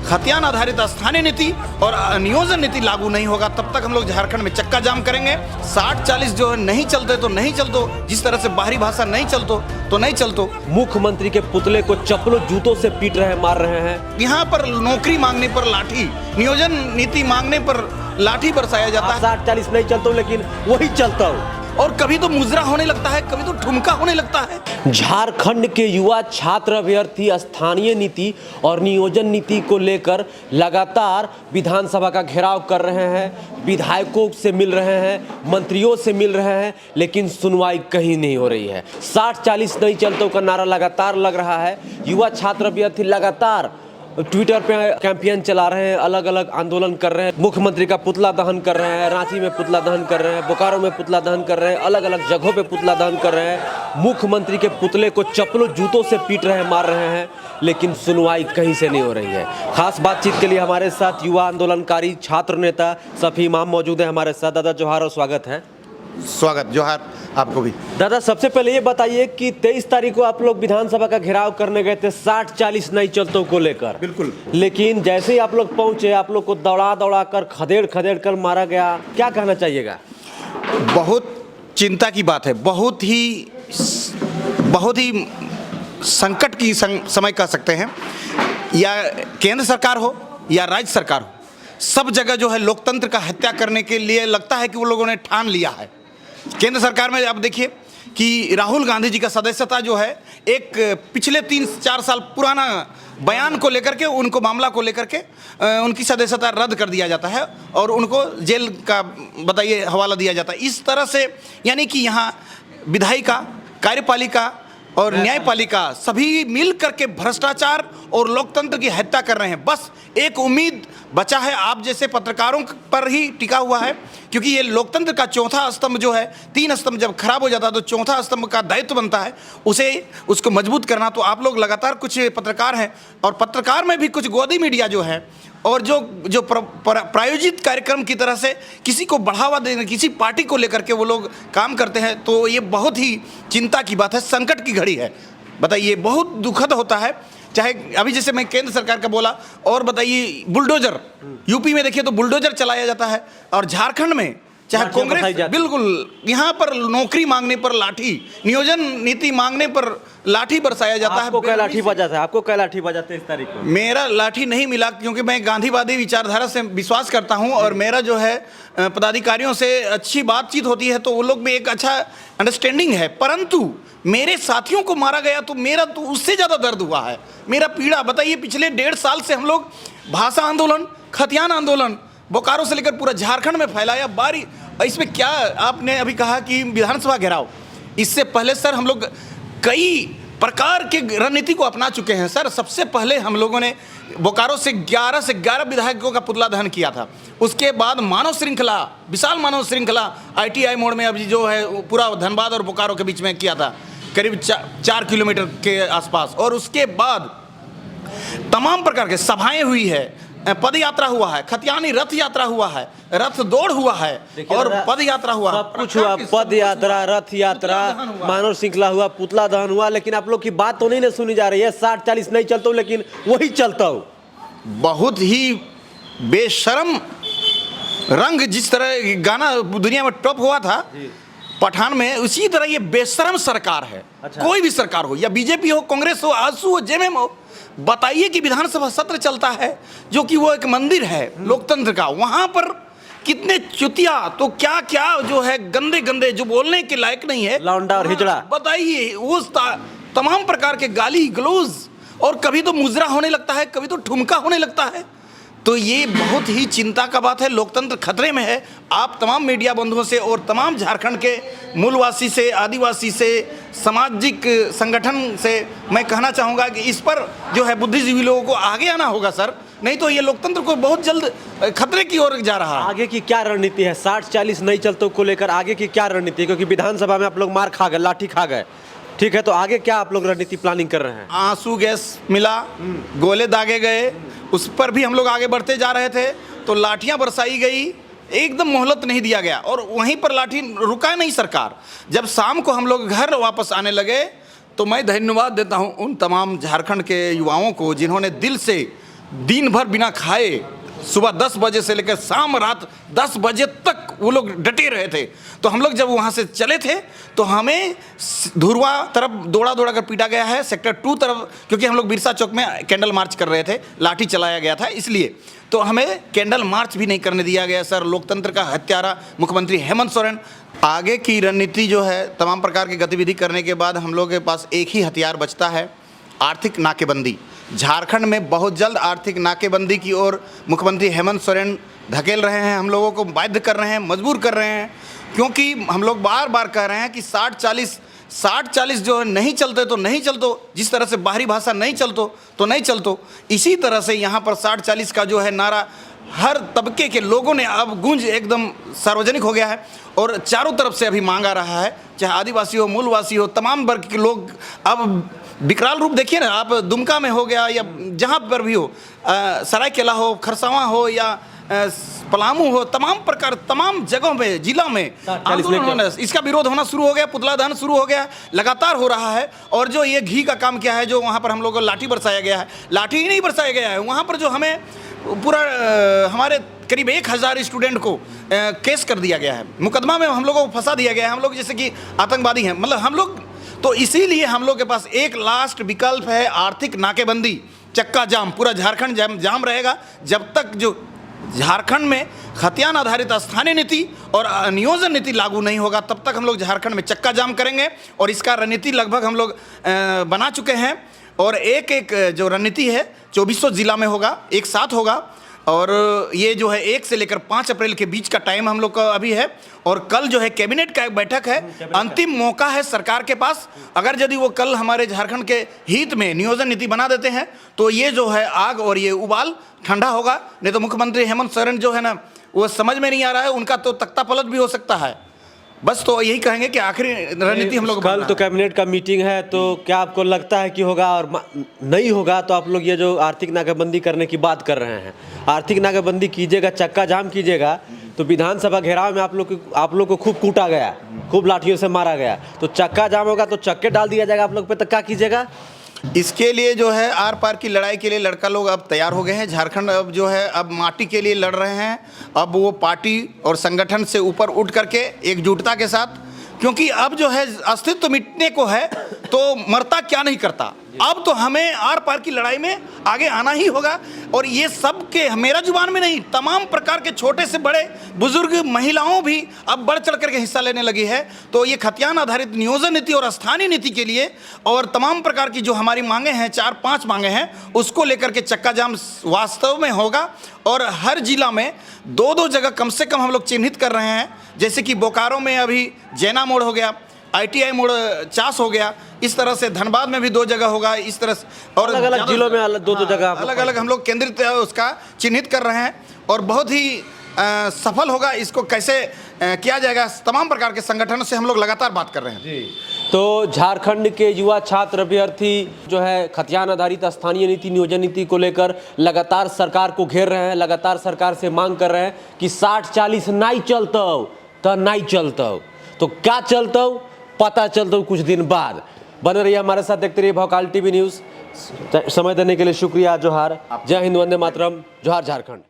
खतियान आधारित स्थानीय नीति और नियोजन नीति लागू नहीं होगा, तब तक हम लोग झारखंड में चक्का जाम करेंगे। 60-40 जो है नहीं चलते तो नहीं चलतो, जिस तरह से बाहरी भाषा नहीं चलतो तो नहीं चलतो। मुख्यमंत्री के पुतले को चप्पलों जूतों से पीट रहे, मार रहे हैं। यहाँ पर नौकरी मांगने पर लाठी, नियोजन नीति मांगने पर लाठी बरसाया जाता है। 60-40 नहीं चलता हूँ, लेकिन वही चलता हूँ। और कभी तो मुजरा होने लगता है, कभी तो ठुमका होने लगता है। झारखंड के युवा छात्र अभ्यर्थी स्थानीय नीति और नियोजन नीति को लेकर लगातार विधानसभा का घेराव कर रहे हैं, विधायकों से मिल रहे हैं, मंत्रियों से मिल रहे हैं, लेकिन सुनवाई कहीं नहीं हो रही है। 60-40 नहीं चलतों का नारा लगातार लग रहा है। युवा छात्र अभ्यर्थी लगातार ट्विटर पे कैंपेन चला रहे हैं, अलग अलग आंदोलन कर रहे हैं। मुख्यमंत्री का पुतला दहन कर रहे हैं, रांची में पुतला दहन कर रहे हैं, बोकारो में पुतला दहन कर रहे हैं, अलग अलग जगहों पे पुतला दहन कर रहे हैं। मुख्यमंत्री के पुतले को चप्पलों जूतों से पीट रहे हैं, मार रहे हैं, लेकिन सुनवाई कहीं से नहीं हो रही है। खास बातचीत के लिए हमारे साथ युवा आंदोलनकारी छात्र नेता सफी इमाम मौजूद है हमारे साथ। दादा जोहार और स्वागत है। स्वागत, जोहार आपको भी। दादा, सबसे पहले ये बताइए कि 23 तारीख को आप लोग विधानसभा का घेराव करने गए थे 60-40 नई चलतों को लेकर। बिल्कुल। लेकिन जैसे ही आप लोग पहुंचे, आप लोग को दौड़ा कर खदेड़ कर मारा गया। क्या कहना चाहिएगा? बहुत चिंता की बात है, बहुत ही संकट की समय कह सकते हैं। या केंद्र सरकार हो या राज्य सरकार हो, सब जगह जो है लोकतंत्र का हत्या करने के लिए लगता है कि वो लोगों ने ठान लिया है। केंद्र सरकार में आप देखिए कि राहुल गांधी जी का सदस्यता जो है, एक पिछले 3-4 साल पुराना बयान को लेकर के, उनको मामला को लेकर के उनकी सदस्यता रद्द कर दिया जाता है और उनको जेल का बताइए हवाला दिया जाता है। इस तरह से यानी कि यहाँ विधायिका, कार्यपालिका और न्यायपालिका सभी मिल करके भ्रष्टाचार और लोकतंत्र की हत्या कर रहे हैं। बस एक उम्मीद बचा है आप जैसे पत्रकारों पर ही टिका हुआ है, क्योंकि ये लोकतंत्र का चौथा स्तंभ जो है, 3 स्तंभ जब खराब हो जाता है तो चौथा स्तंभ का दायित्व बनता है उसको मजबूत करना। तो आप लोग लगातार कुछ पत्रकार हैं और पत्रकार में भी कुछ गोदी मीडिया जो है और जो प्रायोजित कार्यक्रम की तरह से किसी को बढ़ावा देने, किसी पार्टी को लेकर के वो लोग काम करते हैं, तो ये बहुत ही चिंता की बात है, संकट की घड़ी है। बताइए, बहुत दुखद होता है। चाहे अभी जैसे मैं केंद्र सरकार का बोला, और बताइए बुलडोजर, यूपी में देखिए तो बुलडोजर चलाया जाता है, और झारखंड में चाहे कांग्रेस, बिल्कुल यहाँ पर नौकरी मांगने पर लाठी, नियोजन नीति मांगने पर लाठी बरसाया जाता है। आपको क्या लाठी बजाता है? आपको क्या लाठी बजाते हैं इस तारीख को? मेरा लाठी नहीं मिला, क्योंकि मैं गांधीवादी विचारधारा से विश्वास करता हूं और मेरा जो है पदाधिकारियों से अच्छी बातचीत होती है, तो वो लोग में एक अच्छा अंडरस्टैंडिंग है। परंतु मेरे साथियों को मारा गया तो मेरा तो उससे ज़्यादा दर्द हुआ है, मेरा पीड़ा। बताइए, पिछले 1.5 साल से हम लोग भाषा आंदोलन, खतियान आंदोलन बोकारो से लेकर पूरा झारखंड में फैलाया। इसमें क्या आपने अभी कहा कि विधानसभा घेराव, इससे पहले सर हम लोग कई प्रकार के रणनीति को अपना चुके हैं सर। सबसे पहले हम लोगों ने बोकारो से 11 विधायकों का पुतला दहन किया था। उसके बाद मानव श्रृंखला, विशाल मानव श्रृंखला ITI मोड़ में अभी जो है पूरा धनबाद और बोकारो के बीच में किया था, करीब 4 किलोमीटर के आसपास। और उसके बाद तमाम प्रकार के सभाएं हुई है, पद यात्रा हुआ है, खतियानी रथ यात्रा हुआ है, रथ दौड़ हुआ है और पद यात्रा हुआ, सब कुछ हुआ। पद यात्रा, रथ यात्रा, मानव श्रृंखला हुआ, पुतला दहन हुआ, लेकिन आप लोग की बात तो नहीं सुनी जा रही है। 60-40 नहीं चलता हूँ, लेकिन वही चलता हूँ। बहुत ही बेशरम रंग, जिस तरह गाना दुनिया में टॉप हुआ था पठान में, उसी तरह ये बेशरम सरकार है। अच्छा। कोई भी सरकार हो, या बीजेपी हो, कांग्रेस हो, आजसू हो, जेएमएम हो, बताइए कि विधानसभा सत्र चलता है जो कि वो एक मंदिर है लोकतंत्र का, वहां पर कितने चुतिया, तो क्या क्या जो है गंदे गंदे, जो बोलने के लायक नहीं है, लौंडा और हिजड़ा, बताइए उस तमाम प्रकार के गाली गलौज, और कभी तो मुजरा होने लगता है, कभी तो ठुमका होने लगता है। तो ये बहुत ही चिंता का बात है, लोकतंत्र खतरे में है। आप तमाम मीडिया बंधुओं से और तमाम झारखंड के मूलवासी से, आदिवासी से, सामाजिक संगठन से मैं कहना चाहूँगा कि इस पर जो है बुद्धिजीवी लोगों को आगे आना होगा सर, नहीं तो ये लोकतंत्र को बहुत जल्द खतरे की ओर जा रहा है। आगे की क्या रणनीति है 60-40 नई चलतों को लेकर? आगे की क्या रणनीति है? क्योंकि विधानसभा में आप लोग मार खा गए, लाठी खा गए, ठीक है, तो आगे क्या आप लोग रणनीति प्लानिंग कर रहे हैं? आंसू गैस मिला, गोले दागे गए, उस पर भी हम लोग आगे बढ़ते जा रहे थे, तो लाठियां बरसाई गई, एकदम मोहलत नहीं दिया गया, और वहीं पर लाठी रुका नहीं सरकार। जब शाम को हम लोग घर वापस आने लगे, तो मैं धन्यवाद देता हूं उन तमाम झारखंड के युवाओं को जिन्होंने दिल से दिन भर बिना खाए सुबह 10 बजे से लेकर शाम रात 10 बजे तक वो लोग डटे रहे थे। तो हम लोग जब वहाँ से चले थे तो हमें धुरवा तरफ दौड़ा दौड़ा कर पीटा गया है, सेक्टर 2 तरफ, क्योंकि हम लोग बिरसा चौक में कैंडल मार्च कर रहे थे, लाठी चलाया गया था इसलिए, तो हमें कैंडल मार्च भी नहीं करने दिया गया। सर, लोकतंत्र का हत्यारा मुख्यमंत्री हेमंत सोरेन। आगे की रणनीति जो है, तमाम प्रकार की गतिविधि करने के बाद हम लोग के पास एक ही हथियार बचता है, आर्थिक नाकेबंदी। झारखंड में बहुत जल्द आर्थिक नाकेबंदी की ओर मुख्यमंत्री हेमंत सोरेन धकेल रहे हैं, हम लोगों को बाध्य कर रहे हैं, मजबूर कर रहे हैं, क्योंकि हम लोग बार बार कह रहे हैं कि 60-40 जो है नहीं चलते तो नहीं चलतो, जिस तरह से बाहरी भाषा नहीं चलतो तो नहीं चलतो, इसी तरह से यहाँ पर 60-40 का जो है नारा हर तबके के लोगों ने अब गूंज एकदम सार्वजनिक हो गया है और चारों तरफ से अभी मांग आ रहा है, चाहे आदिवासी हो, मूलवासी हो, तमाम वर्ग के लोग। अब विकराल रूप देखिए ना आप, दुमका में हो गया या जहाँ पर भी हो, सरायकेला हो, खरसावां हो या पलामू हो, तमाम जगहों में, जिला में आंदोलन, इसका विरोध होना शुरू हो गया, पुतला दहन शुरू हो गया, लगातार हो रहा है। और जो ये घी का काम किया है, जो वहाँ पर हम लोगों को लाठी बरसाया गया है, लाठी ही नहीं बरसाया गया है, वहाँ पर जो हमें पूरा हमारे करीब 1000 स्टूडेंट को केस कर दिया गया है, मुकदमा में हम लोगों को फंसा दिया गया है, हम लोग जैसे कि आतंकवादी हैं, मतलब हम लोग। तो इसीलिए हम लोग के पास एक लास्ट विकल्प है, आर्थिक नाकेबंदी, चक्का जाम। पूरा झारखंड जाम रहेगा जब तक जो झारखंड में खतियान आधारित स्थानीय नीति और नियोजन नीति लागू नहीं होगा, तब तक हम लोग झारखंड में चक्का जाम करेंगे। और इसका रणनीति लगभग हम लोग बना चुके हैं और एक जो रणनीति है 2400 जिला में होगा, एक साथ होगा। और ये जो है 1 से लेकर 5 अप्रैल के बीच का टाइम हम लोग का अभी है। और कल जो है कैबिनेट का एक बैठक है, अंतिम मौका है सरकार के पास। अगर यदि वो कल हमारे झारखंड के हित में नियोजन नीति बना देते हैं तो ये जो है आग और ये उबाल ठंडा होगा। नहीं तो मुख्यमंत्री हेमंत सोरेन जो है ना, वो समझ में नहीं आ रहा है, उनका तो तख्ता पलट भी हो सकता है। बस तो यही कहेंगे कि आखिरी रणनीति हम लोग, कल तो कैबिनेट का मीटिंग है, तो क्या आपको लगता है कि होगा? और नहीं होगा तो आप लोग ये जो आर्थिक नाकाबंदी करने की बात कर रहे हैं, आर्थिक नाकाबंदी कीजिएगा, चक्का जाम कीजिएगा, तो विधानसभा घेराव में आप लोग को खूब कूटा गया, खूब लाठियों से मारा गया, तो चक्का जाम होगा तो चक्के डाल दिया जाएगा आप लोग पे, तो क्या कीजिएगा? इसके लिए जो है आर पार की लड़ाई के लिए लड़का लोग अब तैयार हो गए हैं। झारखंड अब जो है अब माटी के लिए लड़ रहे हैं। अब वो पार्टी और संगठन से ऊपर उठ करके एकजुटता के साथ, क्योंकि अब जो है अस्तित्व मिटने को है तो मरता क्या नहीं करता। अब तो हमें आर पार की लड़ाई में आगे आना ही होगा। और ये सब के मेरा जुबान में नहीं, तमाम प्रकार के छोटे से बड़े बुजुर्ग महिलाओं भी अब बढ़ चढ़ करके हिस्सा लेने लगी है। तो ये खतियान आधारित नियोजन नीति और स्थानीय नीति के लिए और तमाम प्रकार की जो हमारी मांगे हैं, 4-5 मांगे हैं, उसको लेकर के चक्का जाम वास्तव में होगा। और हर जिला में 2-2 जगह कम से कम हम लोग चिन्हित कर रहे हैं, जैसे कि बोकारो में अभी जैना मोड़ हो गया, ITI मोड़ चास हो गया, इस तरह से धनबाद में भी 2 जगह होगा, इस तरह से। और अलग अलग जिलों में 2-2 जगह अलग अलग हम लोग केंद्रित उसका चिन्हित कर रहे हैं और बहुत ही सफल होगा। इसको कैसे किया जाएगा, तमाम प्रकार के संगठनों से हम लोग लगातार बात कर रहे हैं जी। तो झारखंड के युवा छात्र अभ्यर्थी जो है खतियान आधारित स्थानीय नीति नियोजन नीति को लेकर लगातार सरकार को घेर रहे हैं, लगातार सरकार से मांग कर रहे हैं कि 60-40 नहीं चलता तो नहीं चलता, तो क्या चलता पता चलता कुछ दिन बाद। बने रहिए हमारे साथ, देखते रहिए भौकाल TV न्यूज़। समय देने के लिए शुक्रिया। जोहार, जय हिंद, वंदे मातरम, जोहार झारखंड।